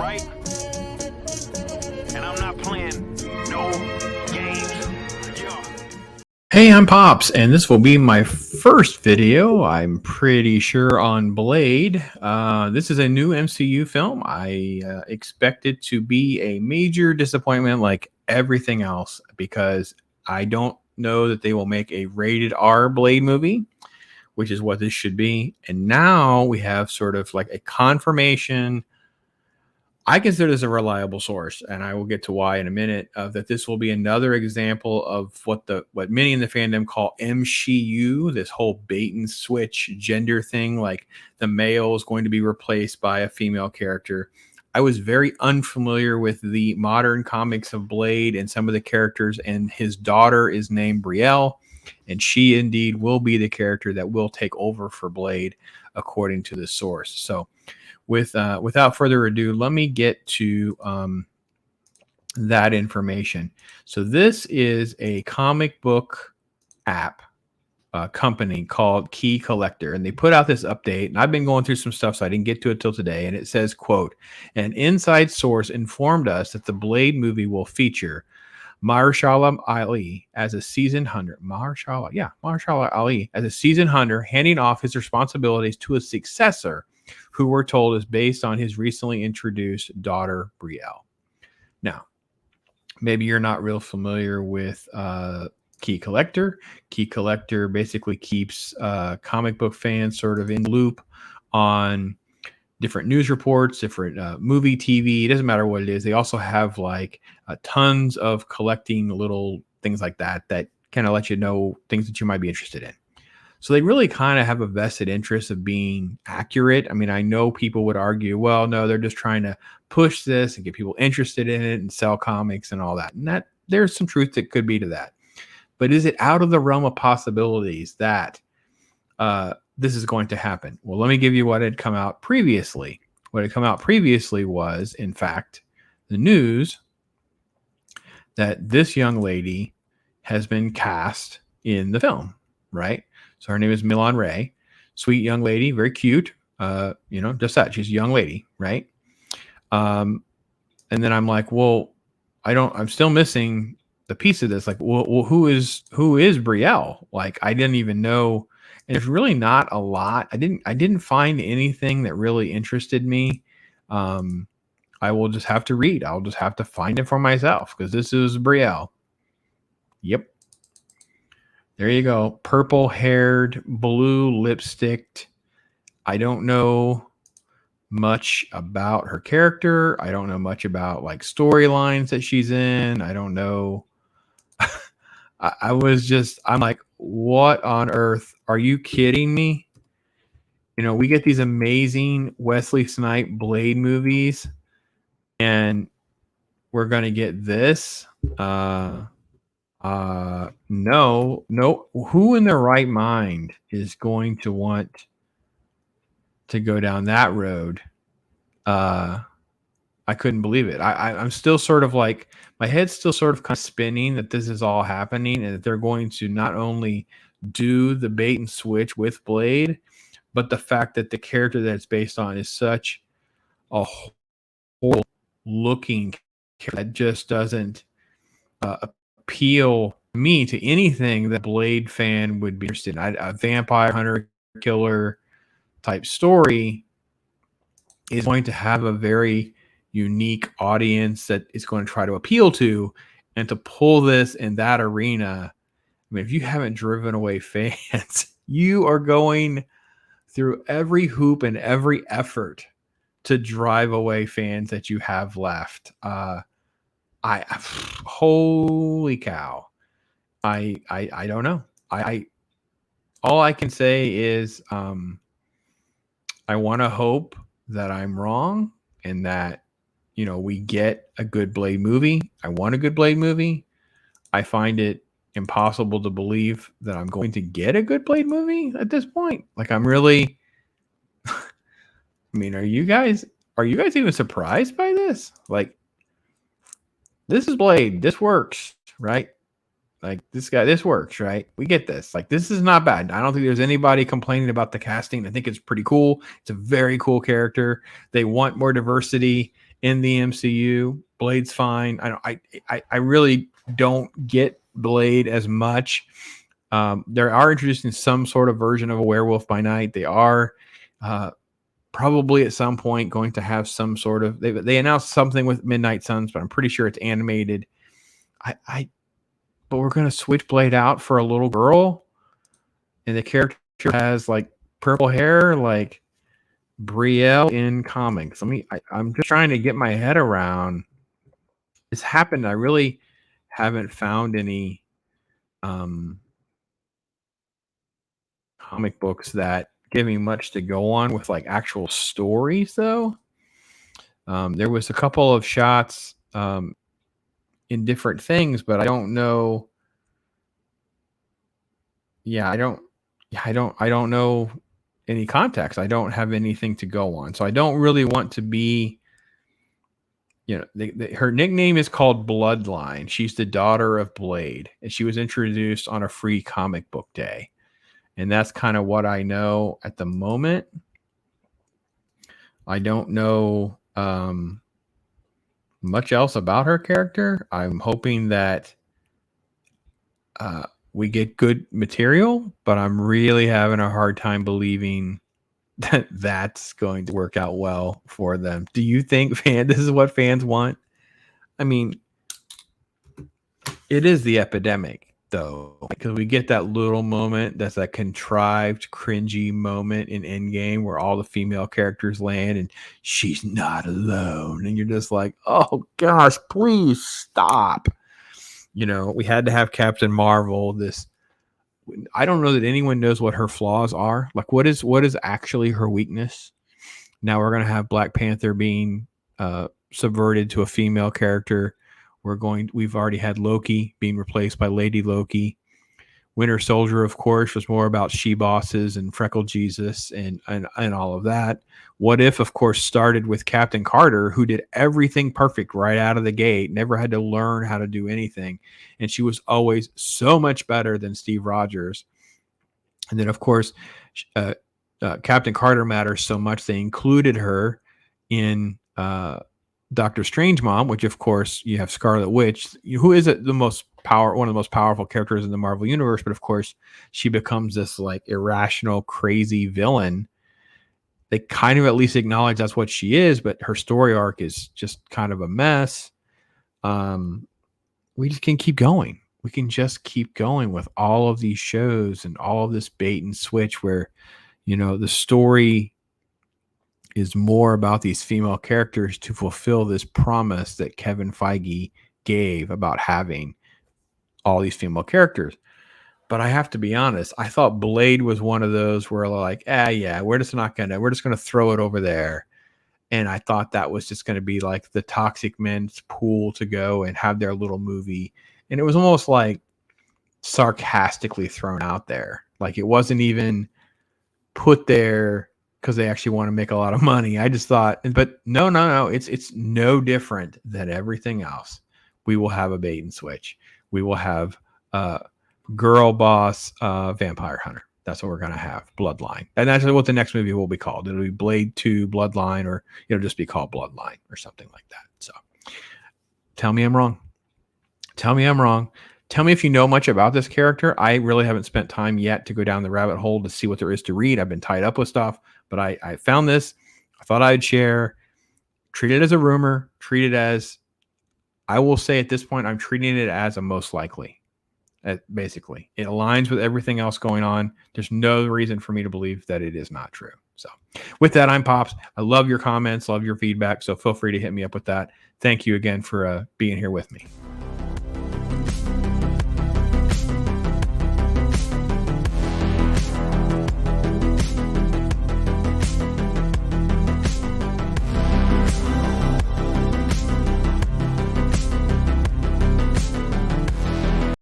right? And I'm not playing no games. Yeah. Hey, I'm Pops, and this will be my first video, I'm pretty sure, on Blade. This is a new MCU film. I expect it to be a major disappointment like everything else because I don't know that they will make a rated R Blade movie, which is what this should be. And now we have sort of like a confirmation. I consider this a reliable source, and I will get to why in a minute, that this will be another example of what many in the fandom call MCU, this whole bait and switch gender thing, like the male is going to be replaced by a female character. I was very unfamiliar with the modern comics of Blade and some of the characters, and his daughter is named BRIELLE, and she indeed will be the character that will take over for Blade, according to the source. So without further ado, let me get to that information. So this is a comic book app company called Key Collector, and they put out this update, and I've been going through some stuff, so I didn't get to it till today, and it says, quote, an inside source informed us that the Blade movie will feature Mahershala Ali as a seasoned hunter. Mahershala Ali as a seasoned hunter, handing off his responsibilities to a successor who we're told is based on his recently introduced daughter, BRIELLE. Now, maybe you're not real familiar with Key Collector. Key Collector basically keeps comic book fans sort of in loop on different news reports, different movie, TV. It doesn't matter what it is. They also have like tons of collecting little things like that kind of let you know things that you might be interested in. So they really kind of have a vested interest of being accurate. I mean, I know people would argue, well, no, they're just trying to push this and get people interested in it and sell comics and all that. And that there's some truth that could be to that. But is it out of the realm of possibilities that this is going to happen? Well, let me give you what had come out previously. What had come out previously was, in fact, the news that this young lady has been cast in the film, right? So her name is Milan Ray, sweet young lady, very cute. Just that. She's a young lady, right? And then I'm like, well, I'm still missing the piece of this. Like, well, who is BRIELLE? Like, I didn't even know. And there's really not a lot. I didn't find anything that really interested me. I will just have to read. I'll just have to find it for myself because this is BRIELLE. Yep. There you go. Purple-haired, blue lipsticked. I don't know much about her character. I don't know much about like storylines that she's in. I don't know. I'm like, what on earth? Are you kidding me? We get these amazing Wesley Snipes Blade movies, and we're going to get this. No. Who in their right mind is going to want to go down that road? I couldn't believe it. I'm still sort of like, my head's still sort of kind of spinning that this is all happening and that they're going to not only do the bait and switch with Blade, but the fact that the character that it's based on is such a horrible looking character that just doesn't appeal me to anything that Blade fan would be interested in. A vampire hunter killer type story is going to have a very unique audience that is going to try to appeal to, and to pull this in that arena. I mean, if you haven't driven away fans, you are going through every hoop and every effort to drive away fans that you have left. Holy cow. I don't know. All I can say is I want to hope that I'm wrong and that we get a good Blade movie. I want a good Blade movie. I find it impossible to believe that I'm going to get a good Blade movie at this point. Like, I'm really I mean, are you guys even surprised by this? Like, this is Blade. This works, right? Like, this works, right? We get this. Like, this is not bad. I don't think there's anybody complaining about the casting. I think it's pretty cool. It's a very cool character. They want more diversity in the MCU. Blade's fine. I really don't get Blade as much. They are introducing some sort of version of a Werewolf by Night. They are probably at some point going to have some sort of. They announced something with Midnight Suns, but I'm pretty sure it's animated. But we're gonna switch Blade out for a little girl, and the character has like purple hair, like BRIELLE in comics. I'm just trying to get my head around this happened. I really haven't found any comic books that give me much to go on with like actual stories though. There was a couple of shots in different things, but I don't know. Yeah, I don't know any context. I don't have anything to go on. So I don't really want to be, her nickname is called Bloodline. She's the daughter of Blade, and she was introduced on a free comic book day. And that's kind of what I know at the moment. I don't know much else about her character. I'm hoping that we get good material, but I'm really having a hard time believing that that's going to work out well for them. Do you think this is what fans want? I mean, it is the epidemic though, because we get that little moment that's that contrived, cringy moment in Endgame where all the female characters land and she's not alone. And you're just like, oh gosh, please stop. We had to have Captain Marvel. I don't know that anyone knows what her flaws are. Like, what is actually her weakness? Now we're going to have Black Panther being subverted to a female character. We've already had Loki being replaced by Lady Loki. Winter Soldier, of course, was more about she-bosses and Freckle Jesus and all of that. What If, of course, started with Captain Carter, who did everything perfect right out of the gate, never had to learn how to do anything. And she was always so much better than Steve Rogers. And then, of course, Captain Carter matters so much, they included her in Doctor Strangemom, which, of course, you have Scarlet Witch, who is one of the most powerful characters in the Marvel Universe. But, of course, she becomes this like irrational, crazy villain. They kind of at least acknowledge that's what she is, but her story arc is just kind of a mess. We just can keep going. We can just keep going with all of these shows and all of this bait and switch where, the story is more about these female characters to fulfill this promise that Kevin Feige gave about having all these female characters. But I have to be honest, I thought Blade was one of those where like, yeah, we're just going to throw it over there. And I thought that was just going to be like the Toxic Men's pool to go and have their little movie. And it was almost like sarcastically thrown out there. Like it wasn't even put there because they actually want to make a lot of money. I just thought, but no. It's no different than everything else. We will have a bait and switch. We will have girl boss vampire hunter. That's what we're going to have. Bloodline. And that's what the next movie will be called. It'll be Blade 2 Bloodline, or it'll just be called Bloodline or something like that. So tell me I'm wrong. Tell me I'm wrong. Tell me if you know much about this character. I really haven't spent time yet to go down the rabbit hole to see what there is to read. I've been tied up with stuff, but I found this. I thought I'd share. Treat it as a rumor. Treat it as, I will say at this point, I'm treating it as a most likely. Basically, it aligns with everything else going on. There's no reason for me to believe that it is not true. So with that, I'm Pops. I love your comments, love your feedback. So feel free to hit me up with that. Thank you again for being here with me.